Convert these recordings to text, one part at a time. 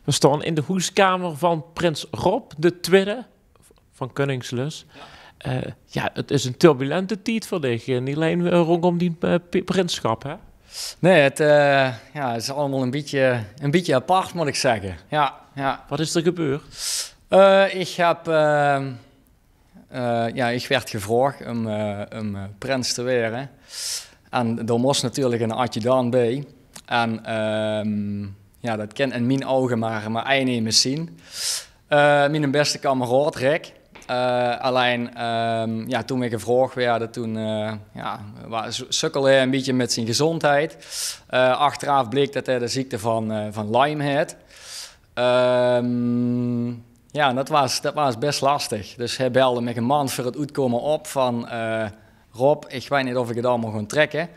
We staan in de huiskamer van prins Rob de Tweede van Koningslus. Ja, het is een turbulente tijd voor dich. Niet alleen rondom die prinsschap, hè? Nee, het is allemaal een beetje apart, moet ik zeggen. Ja, ja. Wat is er gebeurd? Ik werd gevraagd om prins te worden. En daar moest natuurlijk een adjudant bij. En dat kan in mijn ogen maar één zien. Mijn beste kameraad, Rick. Toen we gevraagd werden, toen sukkelde hij een beetje met zijn gezondheid. Achteraf bleek dat hij de ziekte van Lyme had. Dat was best lastig. Dus hij belde met een man voor het uitkomen op van... Rob, ik weet niet of ik het allemaal ga trekken.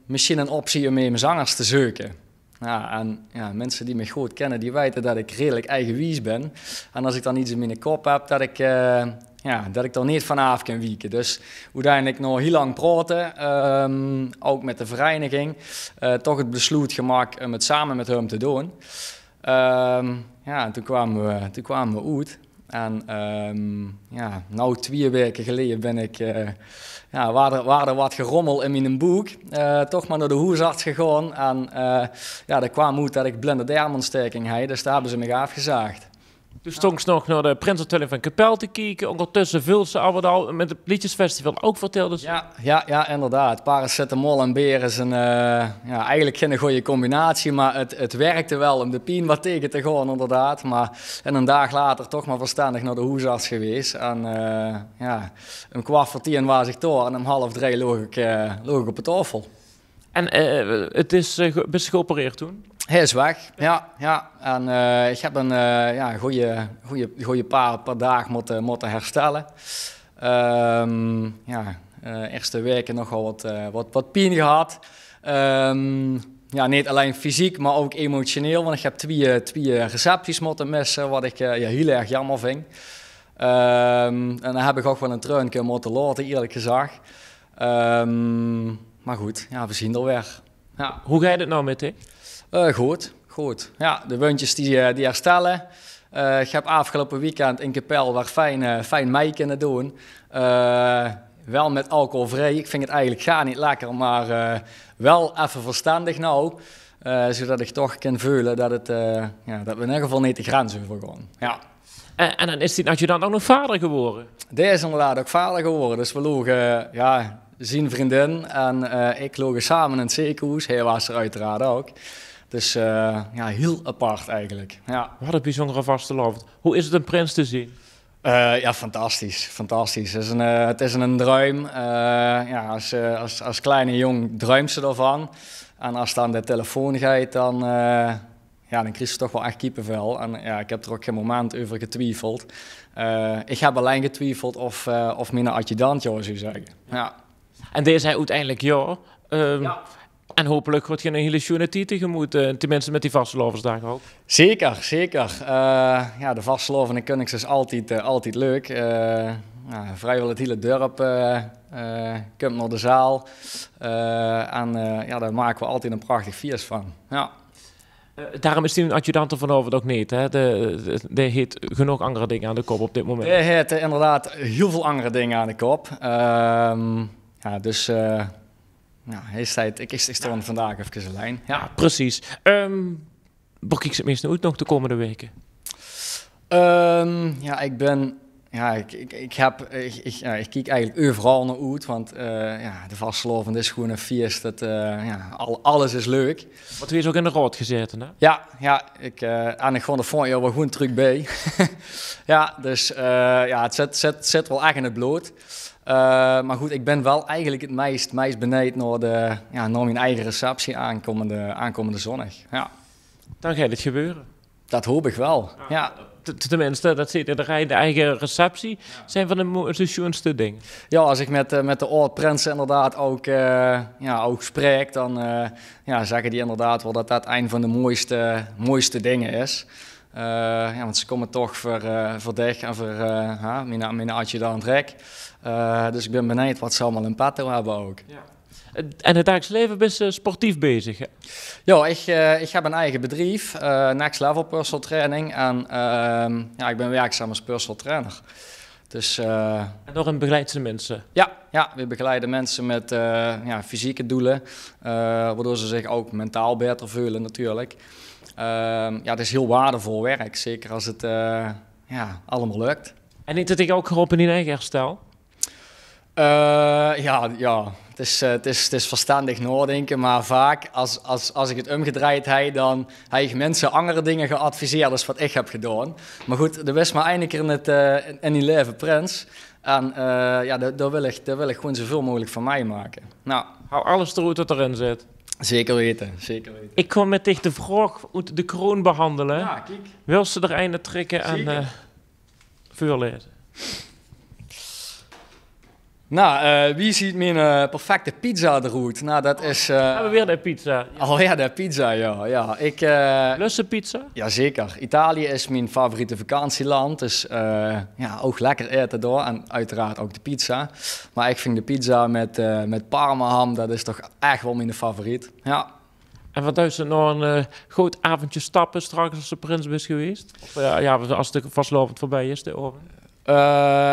Misschien een optie om mijn zangers te zoeken. Mensen die me goed kennen, die weten dat ik redelijk eigenwijs ben. En als ik dan iets in mijn kop heb, dat ik er niet vanaf kan wieken. Dus uiteindelijk nog heel lang praten, ook met de vereniging. Toch het besluit gemaakt om het samen met hem te doen. En toen kwamen we uit. En nou 2 weken geleden ben ik, waar er wat gerommel in mijn boek, toch maar naar de huisarts gegaan. En er kwam uit dat ik blinde darmontsteking had, dus daar hebben ze me afgezaagd. Toen stond ze nog naar de Prinsentuin van Kapel te kijken. Ondertussen vult ze al met het Liedjesfestival ook vertelde ze. Ja, inderdaad. Paracetamol en beer is eigenlijk geen goede combinatie, maar het werkte wel om de pijn wat tegen te gaan, inderdaad. En een dag later toch maar verstandig naar de huisarts geweest. En om 2:15 was ik door en om 2:30 loog ik op de tafel. En het is best geopereerd toen? Hij is weg, ja. En ik heb een goede paar dagen moeten herstellen. Eerste weken nogal wat pijn gehad. Niet alleen fysiek, maar ook emotioneel. Want ik heb twee recepties moeten missen, wat ik heel erg jammer vind. En dan heb ik ook wel een treintje moeten laten, eerlijk gezegd. Maar goed, we zien er weer. Ja. Hoe ga je het nou met hè? Goed. Ja, de wondjes die herstellen. Ik heb afgelopen weekend in Kapel weer fijn mee kunnen doen. Wel met alcoholvrij. Ik vind het eigenlijk gar niet lekker, maar wel even verstandig nou. Zodat ik toch kan voelen dat we in ieder geval niet de grens over gaan. Ja. En dan is die adjudant ook nog vader geworden? Die is inderdaad ook vader geworden. Dus we logen, zijn vriendin en ik logen samen in het ziekenhuis. Hij was er uiteraard ook. Dus heel apart eigenlijk. Ja. Wat een bijzondere vastelovend. Hoe is het een prins te zien? Fantastisch. Het is een droom. Als kleine jong droomt ze ervan. En als dan de telefoon gaat, dan krijg je toch wel echt kippenvel. En ik heb er ook geen moment over getwijfeld. Ik heb alleen getwijfeld of mijn adjudant zou zeggen. Ja. En deze hij uiteindelijk ja. En hopelijk wordt je een hele schone tijd tegemoet, tenminste met die vasteloversdagen ook. Zeker. De vastelovende Koningsdag is altijd leuk. Vrijwel het hele dorp komt naar de zaal. Daar maken we altijd een prachtig feest van. Ja. Daarom is die adjudant ervan over ook niet. Hè? Die heeft genoeg andere dingen aan de kop op dit moment. Hij heeft inderdaad heel veel andere dingen aan de kop. Hij staat, ik stond vandaag even alleen. Ja, precies. Waar kijk je het meest naar uit nog de komende weken? Ik kijk eigenlijk overal naar uit, want de vastelovend is gewoon een feest. Alles is leuk. Wat we is ook in de raad gezeten, hè? Ik gewoon de volgende jaar wel goed terug bij. Het zit wel echt in het bloed. Maar goed, ik ben wel eigenlijk het meest benieuwd naar mijn eigen receptie aankomende zondag. Ja. Dan gaat het gebeuren. Dat hoop ik wel, ja. Tenminste, dat zit in de eigen receptie, zijn van de schoonste dingen. Ja, als ik met de oud-prins inderdaad ook spreek, dan zeggen die inderdaad wel dat dat een van de mooiste dingen is. Want ze komen toch voor dich en voor mijn adjudant Rick. Dus ik ben benieuwd wat ze allemaal in petto hebben ook. Ja. En het dagelijks leven ben je sportief bezig, hè? Ja, ik heb een eigen bedrijf, Next Level Personal Training. En ja, ik ben werkzaam als personal trainer. Dus, En door een begeleidende mensen. ja, we begeleiden mensen met ja, fysieke doelen, waardoor ze zich ook mentaal beter voelen natuurlijk. Ja, het is heel waardevol werk, zeker als het ja, allemaal lukt. En heeft het je ook geholpen in je eigen herstel? Ja, het is verstandig nadenken, maar vaak als ik het omgedraaid heb, dan heb ik mensen andere dingen geadviseerd dan wat ik heb gedaan. Maar goed, er was maar één keer in die leven Prins. En ja, daar wil ik gewoon zoveel mogelijk van mij maken. Nou, Hou alles eruit wat erin zit. zeker weten, zeker weten. Ik kwam met de vraag uit de kroon behandelen. Ja, kijk. Wil ze er einde trekken en Zeker. vuurlezen? Nou, wie ziet mijn perfecte pizza eruit? Nou, dat is Hebben we weer de pizza. alweer de pizza, ja. Ja, Lussen pizza? Jazeker. Italië is mijn favoriete vakantieland. Dus ja, ook lekker eten daar. En uiteraard ook de pizza. Maar ik vind de pizza met parmaham, dat is toch echt wel mijn favoriet. Ja. En wat is er nog een groot avondje stappen straks als de prins is geweest? Of ja, als de vastlopend voorbij is, de oven.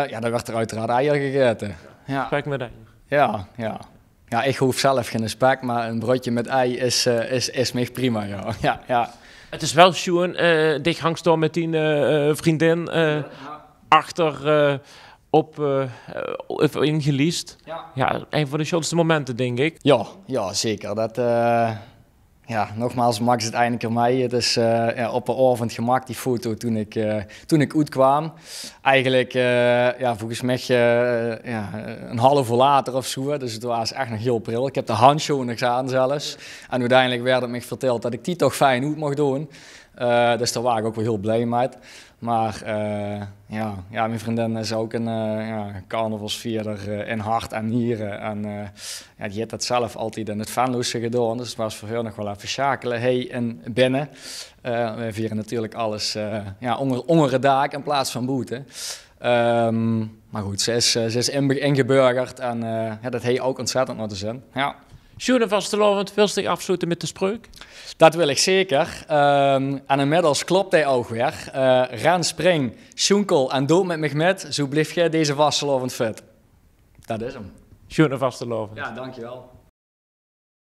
Ja, dan werd er uiteraard eieren gegeten. Ja, Spek met een. ja. Ja, ik hoef zelf geen spek, maar een broodje met ei is me prima, ja. Ja. Het is wel schoon, dicht hangt door met die vriendin achter ingeliest. Ja, een van de schoonste momenten, denk ik. Ja, zeker. Dat, ja, nogmaals, Max het eindelijk aan mij. Het is ja, op een avond gemaakt, die foto, toen ik uitkwam. Eigenlijk, ja, volgens mij ja, een half uur later of zo. Dus het was echt nog heel pril. Ik heb de handschoen nog aan zelfs. En uiteindelijk werd het me verteld dat ik die toch fijn uit mocht doen. Dus daar was ik ook wel heel blij mee. Maar ja, mijn vriendin is ook een ja, carnavalsvierder in hart en nieren. En ja, die heeft dat zelf altijd in het Venloze gedaan. Dus het was voor haar nog wel even schakelen, hey en binnen. We vieren natuurlijk alles ja, onder het dak in plaats van boete. Maar goed, ze is ingeburgerd en ja, dat heeft ook ontzettend naar de zin. Ja. Schoon en vastelovend, wil je afsluiten met de spreuk? Dat wil ik zeker. En inmiddels klopt hij ook weer. Ren, spring, schoenkel en doe met me met. Zo blijf jij deze vastelovend fit. Dat is hem. Schoon en vastelovend. Ja, dankjewel.